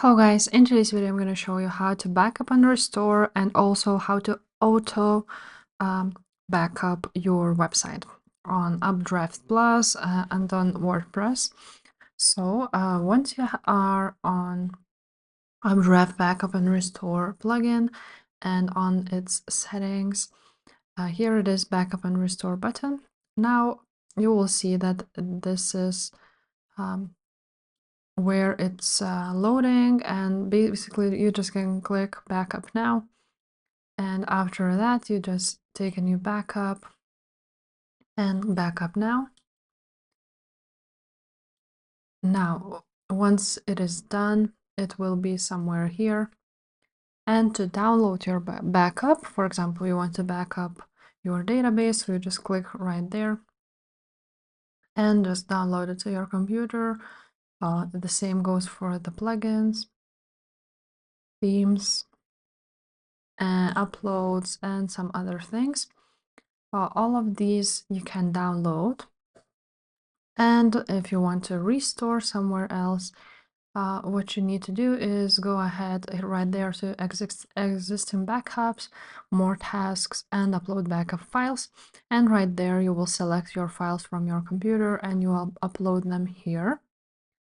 Hello guys, in today's video I'm going to show you how to backup and restore and also how to auto backup your website on UpdraftPlus and on WordPress. So once you are on Updraft Backup and Restore plugin and on its settings, here it is, Backup and Restore button. Now you will see that this is where it's loading, and basically you just can click backup now, and after that you just take a new backup and backup now. Now once it is done, it will be somewhere here, and to download your backup, for example you want to backup your database, so you just click right there and just download it to your computer. The same goes for the plugins, themes, uploads, and some other things. All of these you can download, and if you want to restore somewhere else, what you need to do is go ahead right there to existing backups, more tasks, and upload backup files, and right there you will select your files from your computer and you will upload them here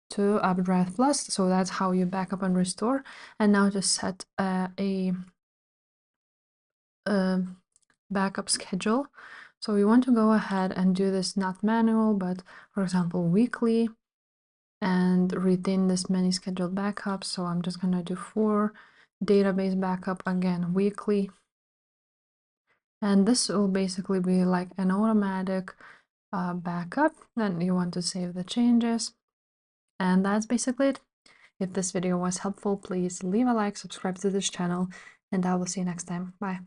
to UpdraftPlus. So that's how you backup and restore. And now to set a backup schedule. So we want to go ahead and do this not manual, but for example weekly, and retain this many scheduled backups. So I'm just going to do 4 database backup, again weekly, and this will basically be like an automatic backup. Then you want to save the changes, and that's basically it. If this video was helpful, please leave a like, subscribe to this channel, and I will see you next time. Bye.